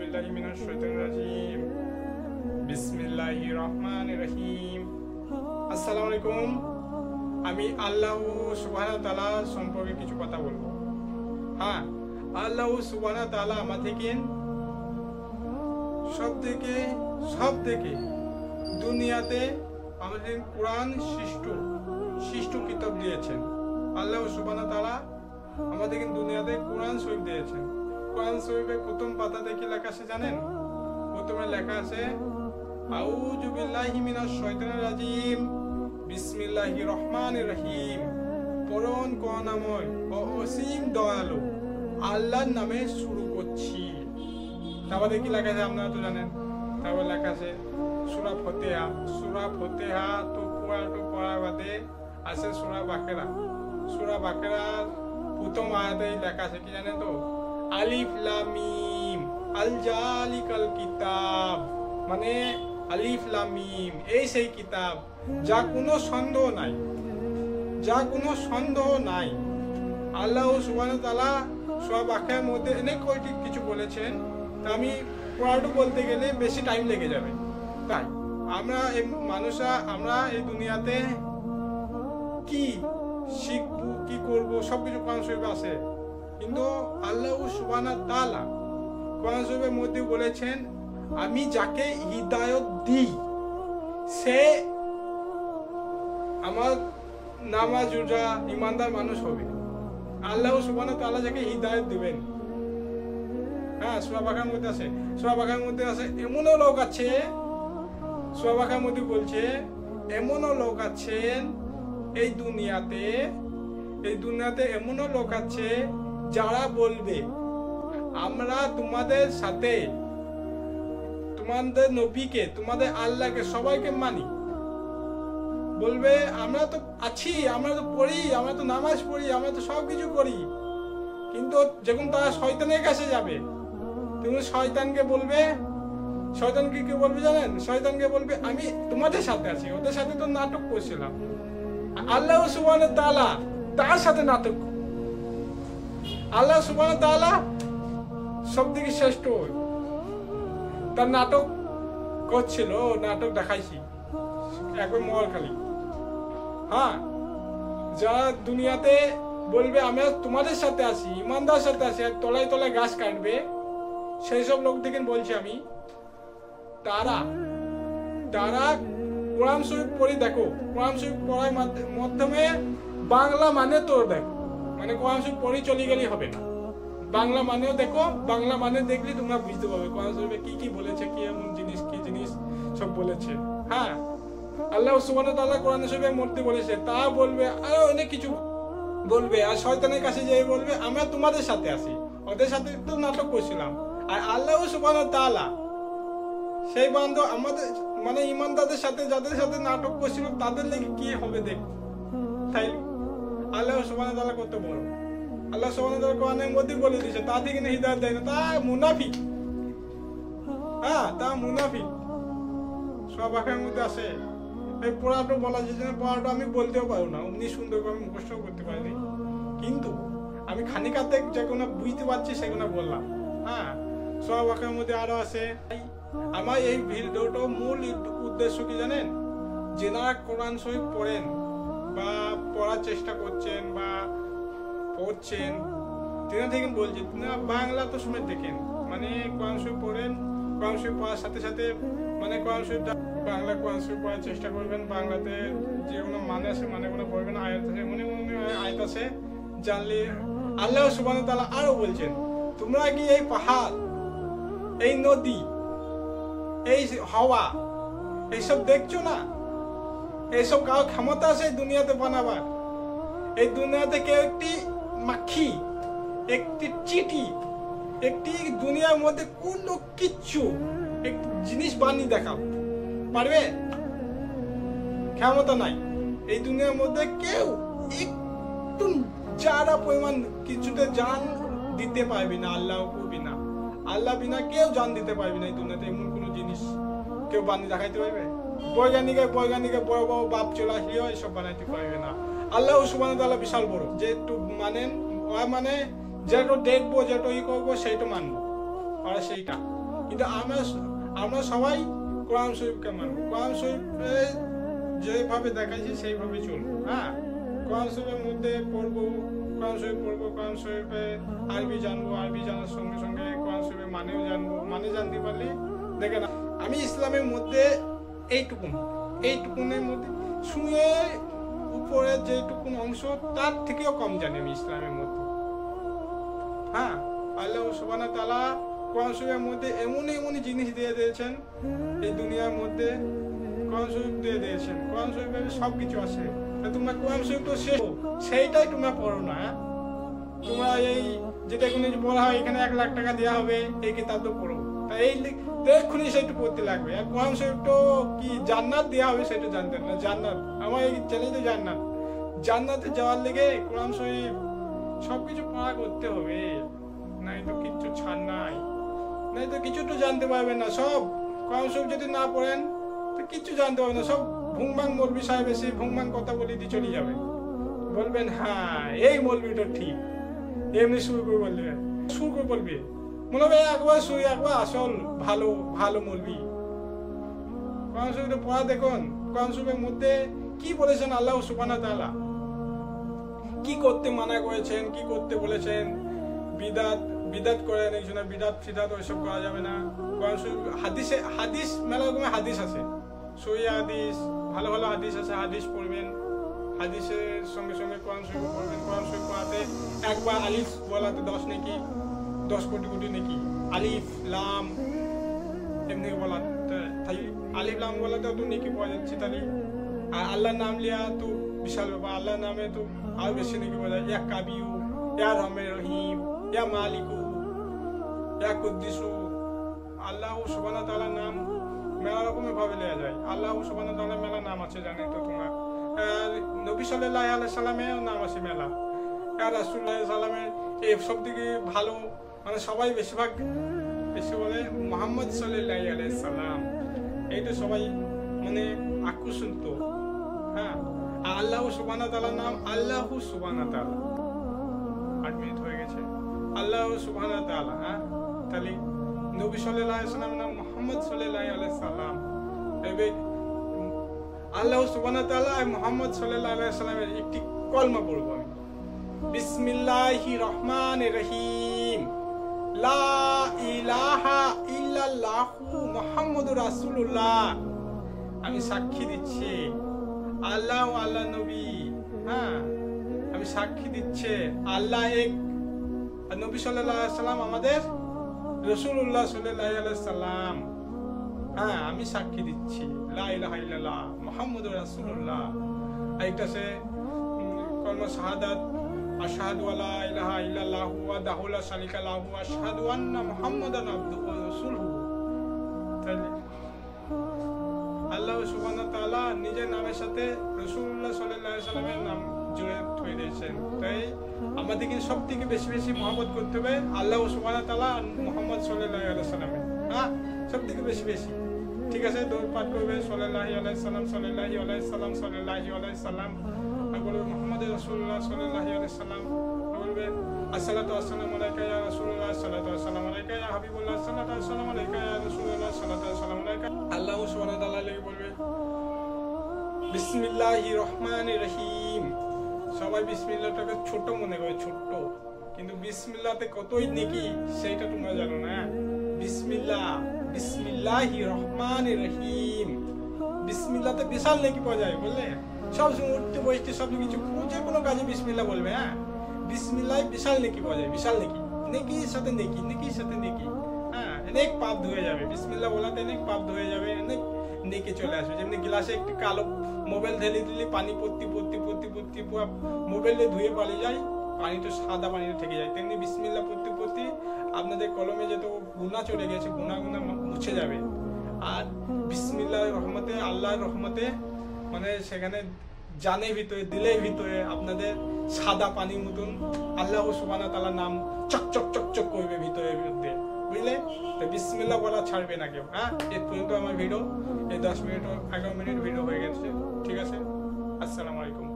বিল্লাহি মিনাশ শাইতানির রাজিম। বিসমিল্লাহির রহমানির রহিম। আসসালামু আলাইকুম। আমি আল্লাহ সুবহানাহু ওয়া তাআলা সম্পর্কে কিছু কথা বলবো। হ্যাঁ, আল্লাহ সুবহানাহু ওয়া তাআলা আমাদেরকে সব থেকে দুনিয়াতে আমাদের কোরআন সৃষ্ট কিতাব দিয়েছেন। আল্লাহ সুবহানাহু ওয়া তাআলা আমাদেরকে দুনিয়াতে কোরআন শরীফ দিয়েছেন। কোরআন শরীফের প্রথম পাতাতে কি লেখা আছে জানেন? প্রথমে লেখা আছে আউযু বিল্লাহি মিনাশ শাইতানির রাজিম, বিসমিল্লাহির রহমানির রহিম। পরম করুণাময় ও অসীম দয়ালু আল্লাহর নামে শুরু করছি। তারপরে কি লেখা আছে আপনারা তো জানেন। তারপর লেখা আছে সূরা ফাতিহা তো পড়ার বাদে আছে সূরা বাকারা। সূরা বাকারার প্রথম আয়াতে লেখা আছে কি জানেন তো? আলিফ লাম মিম আল জালিকাল কিতাব, মানে আলিফ লাম মিম এই সেই কিতাব যা কোনো সন্দেহ নাই। আল্লাহ সুবহানাহু ওয়া তাআলা সূরা বাকারার মধ্যে অনেক কয়টি কিছু বলেছেন। তা আমি পুরোটা বলতে গেলে বেশি টাইম লেগে যাবে। তাই আমরা এই দুনিয়াতে কি শিখবো, কি করবো, সবকিছু কোরআন শরীফে আছে। কিন্তু আল্লাহ সুবহানাহু ওয়া তাআলা কোরআন শরীফের মধ্যে বলেছেন, আমি যাকে হিদায়াত দিই সে আমার নামাজ রোজা ইমানদার মানুষ হবে। আল্লাহ সুবহানাহু ওয়া তাআলা যাকে হিদায়াত দিবেন। হ্যাঁ, সূরা বাকারার মধ্যে আছে। সূরা বাকারার মধ্যে আছে এমনও লোক আছে, সূরা বাকারার মধ্যে বলছে এমনও লোক আছেন এই দুনিয়াতে এমনও লোক আছে যারা বলবে আমরা তোমাদের সাথে তোমাদের নবীকে, তোমাদের আল্লাহকে, সবাইকে মানি। বলবে আমরা তো আছি, আমরা তো পড়ি, আমরা তো নামাজ পড়ি, আমরা তো সবকিছু করি। কিন্তু যখন তারা শয়তানের কাছে যাবে, তুমি শয়তানকে বলবে কি বলবে জানেন? শয়তানকে বলবে আমি তোমাদের সাথে আছি, ওদের সাথে তো নাটক করছিলাম। আল্লাহ সুবহানাহু ওয়া তাআলা তার সাথে নাটক। আল্লাহ সুবহানাহু ওয়া তাআলা সবথেকে শ্রেষ্ঠ। তার নাটক করছিল, নাটক দেখাইছি একবার মহলখালী। হ্যাঁ, যারা দুনিয়াতে বলবে আমরা তোমাদের সাথে আছি, ইমানদার সাথে আছি, আর তলায় তলায় গাছ কাটবে, সেই সব লোক থেকে বলছি আমি, তারা কোরআন শরীফ পড়ি দেখো। কোরআন শরীফ পড়ার মাধ্যমে বাংলা মানে তোর দেখো, মানে কোরআন শরীফ পড়ি চলে গেলেই হবে না। বাংলা মানেও দেখো, বাংলা মানে দেখলে তোমরা বুঝতে পারবে কোরআন শরীফে কি বলেছে, কি এমন জিনিস কি জিনিস সব বলেছে। হ্যাঁ, আল্লাহ সুবহানাহু ওয়া তাআলা কোরআন শরীফের মধ্যে বলেছে, তা বলবে আরো অনেক কিছু বলবে। আর শয়তানের কাছে যেয়ে বলবে আমরা তোমাদের সাথে আছি, ওদের সাথে তো নাটক করছিলাম। আর আল্লাহ সুবহানাহু ওয়া তাআলা সেই বান্ধব আমাদের মানে ইমানদারদের সাথে, যাদের সাথে নাটক করছিল তাদের লেগে কি হবে দেখ। তাই আল্লাহ সুবহানাহু ওয়া তাআলা কত বড়। আল্লাহ সুবহানাহু ওয়া তাআলা কোরআনের মধ্যে বলে দিয়েছে তা থেকে হিদায়াত দেয় না, তা মুনাফিক। হ্যাঁ, তা মুনাফিক। সূরা বাকারার মধ্যে আছে। এই পড়াটা বলা যায় না, পড়াটা আমি বলতেও পারবো না, অমনি সুন্দর করে মুখস্থ করতে পারিনি। কিন্তু আমি খানিকাতে যেগুলো বুঝতে পারছি সেগুলো বললাম। হ্যাঁ, সূরা বাকারার মধ্যে আরো আছে। আমার এই ভিডিওটার মূল উদ্দেশ্য কি জানেন? যারা কোরআন শরীফ পড়েন বা পড়ার চেষ্টা করছেন বা পড়ছেন, তিনি থেকে বলছি বাংলা তো সময় দেখেন, মানে কোরআন শরীফ পড়েন, কোরআন শরীফ পড়ার সাথে সাথে মানে কোরআন শরীফ বাংলা কোরআন শরীফ পড়ার চেষ্টা করবেন। বাংলাতে যেগুলো মানে আছে মানেগুলো পড়বেন, আয়াত আছে মনে আয়াত আছে জানলে। আল্লাহ সুবহানাহু ওয়া তাআলা আরো বলছেন, তোমরা কি এই পাহাড়, এই নদী, এই হাওয়া এইসব দেখছো না? এইসব কারো ক্ষমতা আছে দুনিয়াতে বানাবার? এই দুনিয়াতে কেউ একটি মাখি, একটি চিঠি, একটি দুনিয়ার মধ্যে কোনো কিচ্ছু একটি জিনিস বানিয়ে দেখাও পারবে? ক্ষমতা নাই। এই দুনিয়ার মধ্যে কেউ একটু যারা পরিমাণ কিছুতে জান দিতে পারবি না আল্লাহ বিনা। আল্লাহ বিনা কেউ জান দিতে পারবি না এই দুনিয়াতে। এমন কোনো জিনিস কেউ বানিয়ে দেখাইতে পারবে? বৈজ্ঞানিক বড় বড় বাপ চলে আসলেও এইসব বানাইতে পারবে না। আল্লাহ সুবহানাহু ওয়া তাআলা বিশাল বড়। যেটু মানেন মানে যেটা দেখবো, যেটা করবো সেইটা মানবো, আর সেইটা কিন্তু আমরা সবাই কোরআন শরীফকে মানবো, কোরআন শরীফে যেভাবে দেখাচ্ছি সেইভাবে চলবো। হ্যাঁ, কোরআন শরীফের মধ্যে পড়বো, কোরআন শরীফ পড়বো, কোরআন শরীফে আরবি জানবো, আরবি জানার সঙ্গে সঙ্গে কোরআন শরীফের মানেও জানবো। মানে জানতে পারলে দেখেন, আমি ইসলামের মধ্যে এইটুকুনের মধ্যে শুয়ে উপরে যেটুকুন অংশ তার থেকেও কম জানি আমি ইসলামের মধ্যে। হ্যাঁ, আল্লাহ সুবহানাহু ওয়া তাআলা কোরআন শরীফের মধ্যে এমনই জিনিস দিয়ে দিয়েছেন, এই দুনিয়ার মধ্যে কোরআন শরীফ দিয়ে দিয়েছেন। কোরআন শরীফে সবকিছু আছে। তোমরা কোরআন শরীফ তো সেইটাই তোমরা পড়ো না। তোমরা এই যেটা কোনো পড়া হয়, এখানে 1 লাখ টাকা দেওয়া হবে, এই কিতাব তো পড়ো, তাই এই দেখুনি সেইটু পড়তে লাগবে। আর কোরআন শরীফ তো কি জান্নাত দেওয়া হবে সেটা জানতেন না। জান্নাত আমার এই চ্যালেঞ্জ তো জান্নাতে যাওয়ার লেগে কোরআন শরীফ সবকিছু পড়া করতে হবে, নাই তো কিচ্ছু ছাড় নাই, নাই তো কিছু তো জানতে পারবেন না। সব কোরআন শরীফ যদি না পড়েন তো কিচ্ছু জানতে পারবেন না। সব ভুংবাং মৌলবি সাহেব এসে ভুংবাং কথা বলে দিয়ে চলে যাবে, বলবেন হ্যাঁ এই মৌলবিটা ঠিক, এমনি শুরু করে বলবে মনে হবে একবার আসল ভালো মৌলবি। কোরআন শরীফে পড়া দেখুন, কোরআন শরীফের মধ্যে কি বলেছেন আল্লাহ সুবহানাহু ওয়া তাআলা, কি করতে মানা করেছেন, কি করতে বলেছেন। বিদাত করেন একজনের, বিদাত ওইসব করা যাবে না। কোরআন শরীফ হাদিস মেলা রকমের হাদিস আছে, সহিহ হাদিস, ভালো হাদিস আছে, হাদিস পড়বেন। হাদিসের সঙ্গে সঙ্গে কোরআন শরীফ পড়বেন। কোরআন শরীফ পড়াতে একবার আলিফ বলাতে 10 নেকি, 10 কোটি নেকি। আলিফ লাম এমনি বলাতে, তাই আলিফ লাম বলাতেও তো নেকি পাওয়া যাচ্ছে। তাহলে আর আল্লাহর নাম লিয়া তো বিশাল ব্যাপার, আল্লাহর নামে তো আরো বেশি নেকি পাওয়া যায়। ইয়া কাবিউ, ইয়া রহমান রহিম, ইয়া মালিকু, ইয়া কুদ্দিসু। আল্লাহ সুবহানাহু ওয়া তাআলার নাম মেলা রকমের ভাবে নেওয়া যায়। আল্লাহ সুবহানাহু ওয়া তাআলার মেলা নাম আছে, জানেন তো তোমরা। নবী সাল্লাল্লাহু আলাইহি সাল্লামের নাম আছে মেলা, আর রাসূলুল্লাহ সাল্লামের এই সব থেকে ভালো, মানে সবাই বেশি বলে মুহাম্মদ সাল্লাল্লাহু আলাইহি সাল্লাম। এইটা সবাই মানে আকর্ষণ তো। হ্যাঁ, আল্লাহ সুবহানাহু ওয়া তাআলার নাম আল্লাহ সুবহানাহু ওয়া তাআলা। 8 মিনিট হয়ে গেছে। আল্লাহ সুবহানাহু ওয়া তাআলা। হ্যাঁ, তাহলে নবী সাল্লাল্লাহু আলাইহি সাল্লামের নাম মুহাম্মদ সাল্লাল্লাহু আলাইহি সাল্লাম। এবে আল্লাহ সুবহানাহু ওয়া তাআলা আর মুহাম্মদ সাল্লাল্লাহু আলাইহি সাল্লামের একটি কলমা পড়ব আমি। বিসমিল্লাহির রহমানির রহিম, লা ইলাহা ইল্লাল্লাহু মুহাম্মাদুর রাসূলুল্লাহ। আমি সাক্ষী দিচ্ছি আল্লাহ ও আল্লাহ নবী, হ্যাঁ আমি সাক্ষী দিচ্ছি আল্লাহ এক, আর নবী সাল্লাল্লাহু আলাইহি সাল্লাম আমাদের রাসূলুল্লাহ সাল্লাল্লাহু আলাইহি সাল্লাম। হ্যাঁ, আমি সাক্ষী দিচ্ছি লা ইলাহা ইল্লাল্লাহ মুহাম্মাদুর রাসূলুল্লাহ। আরেকটা আছে কলমা শাহাদাত, আশহাদু আল্লা ইলাহা ইল্লাল্লাহু ওয়াহদাহু লা শারীকা লাহু ওয়া আশহাদু আন্না মুহাম্মাদান আবদুহু ওয়া রাসূলুহু। তাহলে আল্লাহ সুবহানাহু ওয়া তাআলা নিজের নামের সাথে রাসূলুল্লাহ সাল্লাল্লাহু আলাইহি সাল্লামের নাম জুড়ে ধরে দিয়েছেন। তাই আমাদেরকে সবথেকে বেশি মহব্বত করতে হবে আল্লাহ সুবহানাহু ওয়া তাআলা আর মুহাম্মদ সাল্লাল্লাহু আলাইহি সাল্লামের। হ্যাঁ, সবথেকে বেশি। ঠিক আছে, দৌড় পাঠ করবে সাল্লাল্লাহু আলাইহি সাল্লাম, সাল্লাল্লাহু আলাইহি সাল্লাম, সাল্লাল্লাহু আলাইহি সাল্লাম। আর বলবে মুহাম্মদ রাসূলুল্লাহ সাল্লাল্লাহু আলাইহি সাল্লাম। বলবে আসসালাতু ওয়াসসালামু আলাইকা ইয়া রাসূলুল্লাহ, আসসালাতু ওয়াসসালামু আলাইকা ইয়া হাবিবুল্লাহ, আসসালাতু ওয়াসসালামু আলাইকা ইয়া রাসূলুল্লাহ, আসসালাতু ওয়াসসালামু আলাইকা। আল্লাহ সুবহানাহু ওয়া তাআলা লেগে বলবে বিসমিল্লাহির রহমানির রহিম। সবাই বিসমিল্লাহটাকে ছোট মনে করে, ছোট, কিন্তু বিসমিল্লাহতে কতই নেকি সেইটা তোমরা জানো না। বিসমিল্লাহির রহমানির রহিম, বিসমিল্লাহতে বিশাল নেকি পাওয়া যায়, বুঝলে। সব সময় উঠতে বসতে সব কিছু যে কোনো কাজে বিসমিল্লাহ বলবে। হ্যাঁ, বিসমিল্লাহ বিশাল নেকি পাওয়া যায়, বিশাল নেকির সাথে নেকি। হ্যাঁ, অনেক পাপ ধুয়ে যাবে বিসমিল্লাহ বলাতে, অনেক পাপ ধুয়ে যাবে, অনেক নেকি চলে আসবে। যেমনি গ্লাসে একটি কালো মোবাইল ঢেলে দিলে পানি পড়তে পুরো মোবাইলে ধুয়ে পালিয়ে যায়, পানি তো সাদা পানিতে থেকে যায়। তেমনি বিসমিল্লাহ পড়তে আপনাদের কলমে যত গুনাহ চলে গেছে, গুনাহ মুছে যাবে। আর বিসমিল্লাহির রহমতে, আল্লাহর রহমতে, মানে সেখানে জানের ভিতরে, দিলের ভিতরে আপনাদের সাদা পানির মতন আল্লাহ সুবহানাহু ওয়া তাআলার নাম চকচক করবে ভিতরে, বুঝলে। তো বিসমিল্লাহ বলা ছাড়বে না কেউ। হ্যাঁ, এই পর্যন্ত আমার ভিডিও, এই 10 মিনিট 11 মিনিট ভিডিও হয়ে গেছে। ঠিক আছে, আসসালামু আলাইকুম।